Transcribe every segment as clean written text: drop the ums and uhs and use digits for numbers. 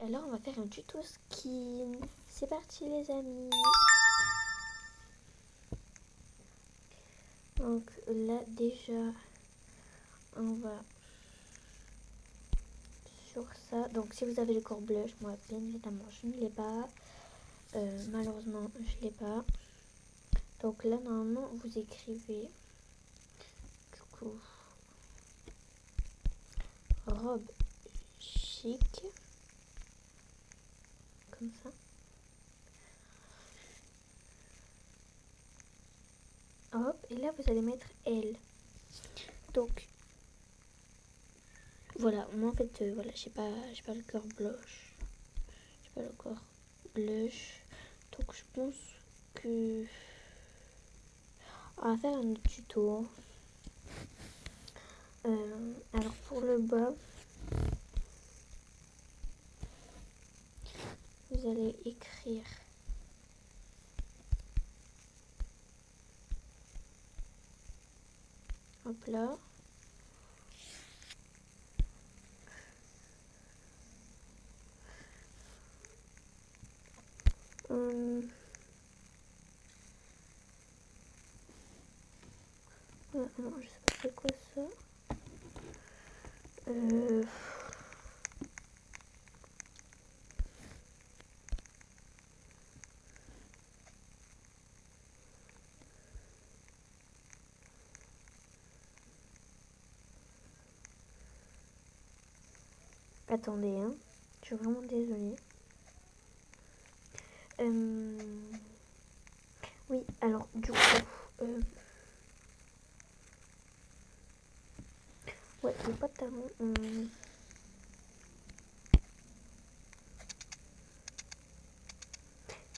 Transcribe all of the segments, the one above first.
Alors on va faire un tuto skin. C'est parti les amis. Donc là déjà on va sur ça. Donc si vous avez le corps blush, moi bien évidemment je ne l'ai pas. Malheureusement je l'ai pas. Donc là normalement vous écrivez du coup robe chic comme ça. Hop, et là vous allez mettre L. Donc voilà, moi en fait voilà, j'ai pas le corps blush. J'ai pas le corps blush. Donc je pense que on va faire un autre tuto. Alors pour le bas, vous allez écrire hop là. Alors, je sais pas c'est quoi ça. Attendez, hein. Je suis vraiment désolée. Oui, alors du coup, ouais, les pantalons.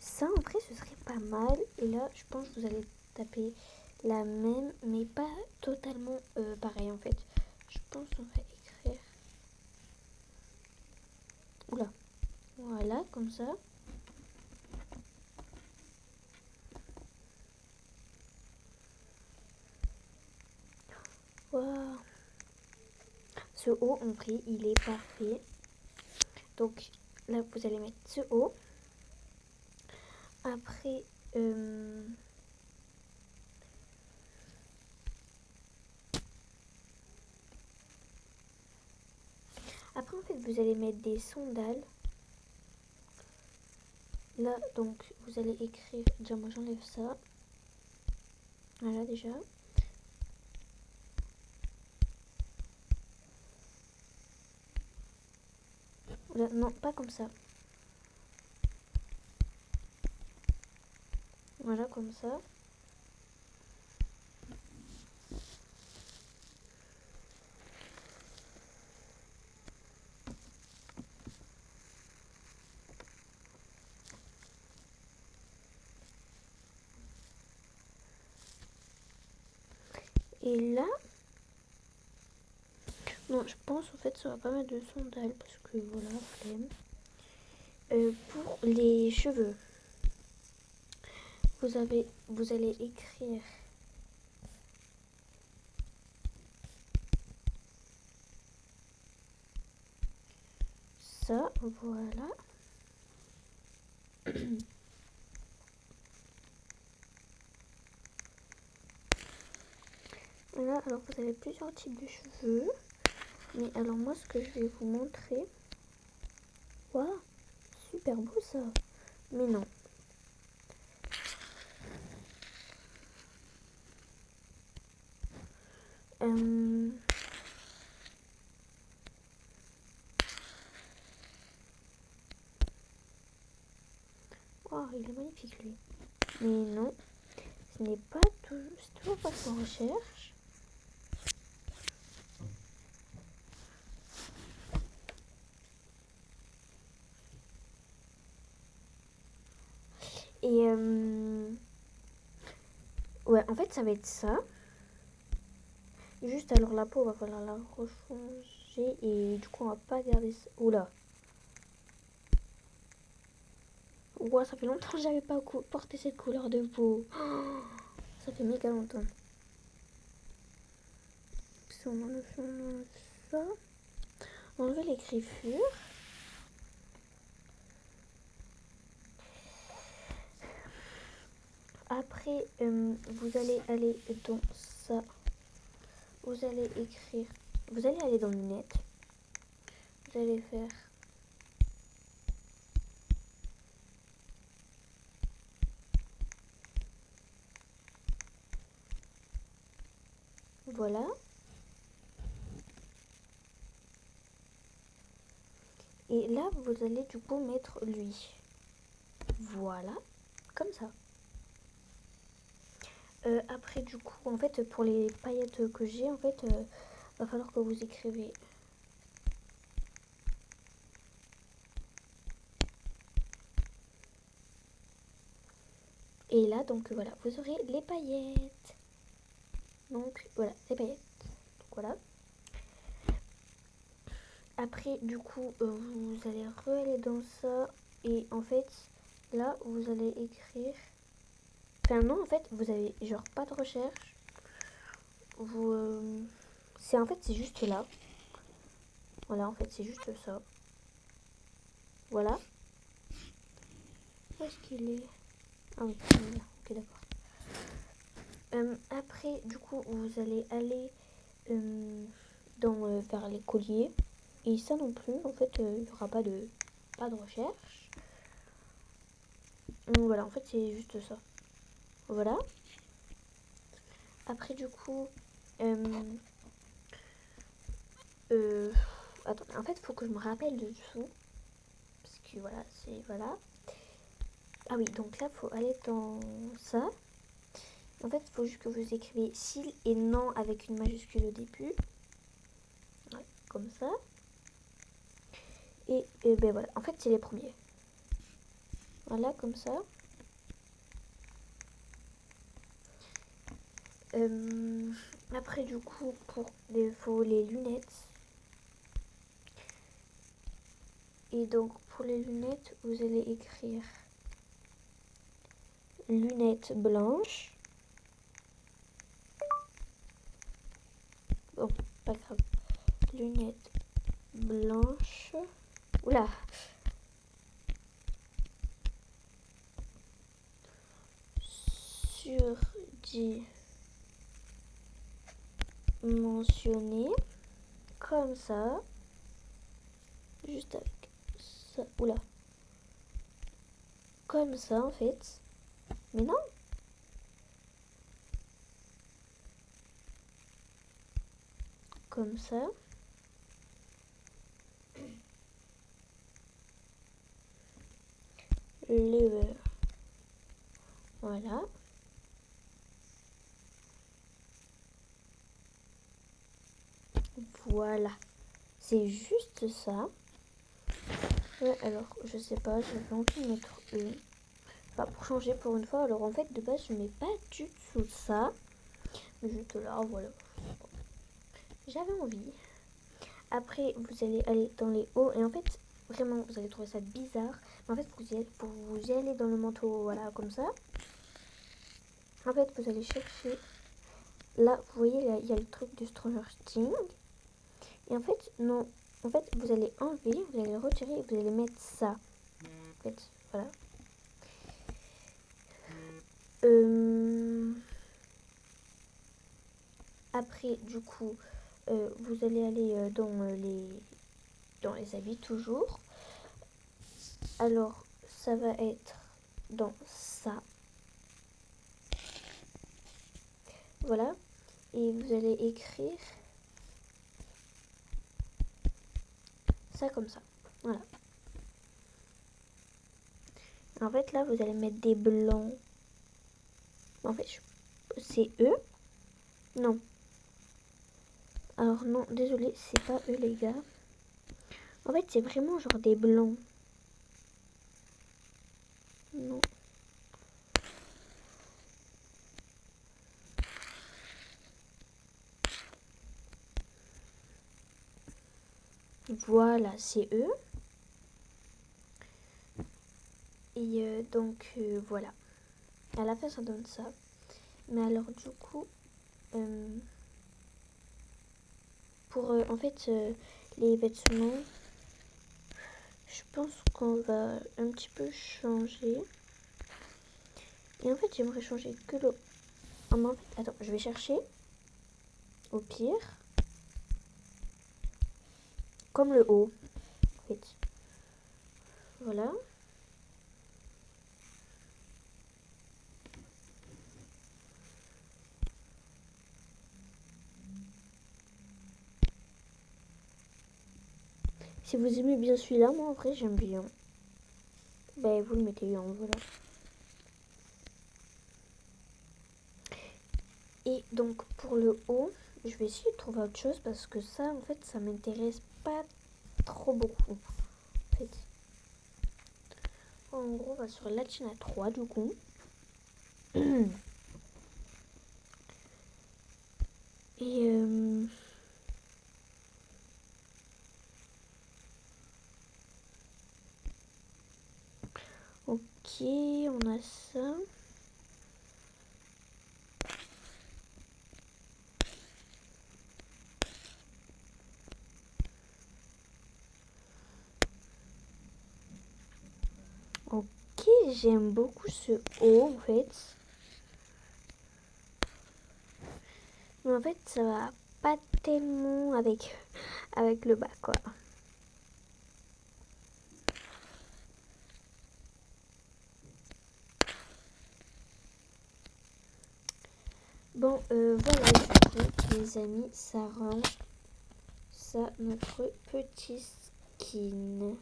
Ça, en vrai, ce serait pas mal. Et là, je pense que vous allez taper la même, mais pas totalement pareil en fait. Je pense qu'on va écrire. Oula. Voilà, comme ça. Waouh. Ce haut, en vrai, il est parfait. Donc là, vous allez mettre ce haut. Après, après, en fait, vous allez mettre des sandales. Là, donc, vous allez écrire. Déjà, moi, j'enlève ça. Voilà, déjà. Là, non, pas comme ça. Voilà, comme ça. Et là, non, je pense en fait ça va pas mettre de sandales parce que voilà, flemme. Pour les cheveux, vous allez écrire ça, voilà. Là, alors vous avez plusieurs types de cheveux. Mais alors moi, ce que je vais vous montrer, waouh, super beau ça. Mais non. Oh, il est magnifique lui. Mais non, ce n'est pas tout, c'est toujours pas ce qu'on recherche. Et ouais, en fait, ça va être ça. Juste alors la peau, va falloir la rechanger et du coup, on va pas garder ça. Oula. Ouah, ça fait longtemps que j'avais pas porté cette couleur de peau. Oh, ça fait méga longtemps. Si on enlève ça, on enlève les griffures. vous allez aller dans ça. Vous allez écrire. Vous allez aller dans lunettes. Vous allez faire. Voilà. Et là, vous allez du coup mettre lui. Voilà. Comme ça. Après, du coup, en fait, pour les paillettes que j'ai, en fait, va falloir que vous écrivez. Et là, donc voilà, vous aurez les paillettes. Donc voilà, les paillettes. Donc voilà. Après, du coup, vous allez re-aller dans ça. Et en fait, là, vous allez écrire. Enfin, non, en fait, vous avez genre pas de recherche. Vous. C'est en fait, c'est juste là. Voilà, en fait, c'est juste ça. Voilà. Où est-ce qu'il est? Ah oui, il est là. Ok, d'accord. Après, du coup, vous allez aller vers les colliers. Et ça non plus, en fait, il n'y aura pas de recherche. Donc voilà, en fait, c'est juste ça. Voilà. Après, du coup, attends, en fait, il faut que je me rappelle de dessous. Parce que voilà, c'est voilà. Ah oui, donc là, il faut aller dans ça. En fait, il faut juste que vous écrivez s'il et non avec une majuscule au début. Ouais, comme ça. Et ben voilà, en fait, c'est les premiers. Voilà, comme ça. Après, du coup, faut les lunettes. Et donc, pour les lunettes, vous allez écrire lunettes blanches. Bon, pas grave. Lunettes blanches. Oula. Surdimensionné. Comme ça. Juste avec ça. Oula. Comme ça, en fait. Mais non. Comme ça. Lever. Voilà. Voilà. C'est juste ça. Ouais, alors, je sais pas, j'avais envie de mettre une. Enfin, pour changer pour une fois. Alors, en fait, de base, je mets pas du tout ça. Juste là, voilà. J'avais envie. Après, vous allez aller dans les hauts. Et en fait, vraiment, vous allez trouver ça bizarre. Mais en fait, pour vous y aller dans le manteau, voilà, comme ça. En fait, vous allez chercher. Là, vous voyez, là, il y a le truc de Stranger Things. Et en fait, non. En fait, vous allez enlever, vous allez le retirer et vous allez mettre ça. En fait, voilà. Après, du coup, vous allez aller dans les habits toujours. Alors, ça va être dans ça. Voilà. Et vous allez écrire ça comme ça. Voilà. En fait, là, vous allez mettre des blancs. En fait, c'est eux. Non. Alors, non, désolé, c'est pas eux, les gars. En fait, c'est vraiment genre des blancs. Non. Voilà, c'est eux. Et donc, voilà. À la fin, ça donne ça. Mais alors, du coup, pour en fait les vêtements, je pense qu'on va un petit peu changer. Et en fait, j'aimerais changer que le Ah, mais en fait, attends, je vais chercher. Au pire. Comme le haut. En fait. Voilà. Si vous aimez bien celui-là, moi en vrai j'aime bien. Ben vous le mettez en voilà. Et donc pour le haut, je vais essayer de trouver autre chose parce que ça en fait ça m'intéresse pas trop beaucoup. En fait. En gros on va sur Latina 3 du coup. Et ok, on a ça. Ok, j'aime beaucoup ce haut en fait. Mais en fait ça va pas tellement avec, avec le bas quoi. Bon, voilà du coup, les amis, ça rend ça notre petit skin.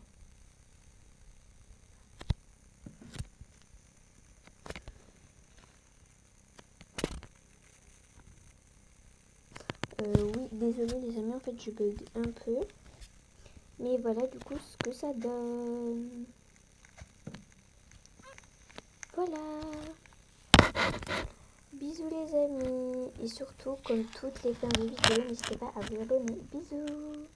Oui, désolé les amis, en fait je bug un peu. Mais voilà du coup ce que ça donne. Voilà. Bisous les amis. Et surtout, comme toutes les fins de vidéo, n'hésitez pas à vous abonner. Bisous.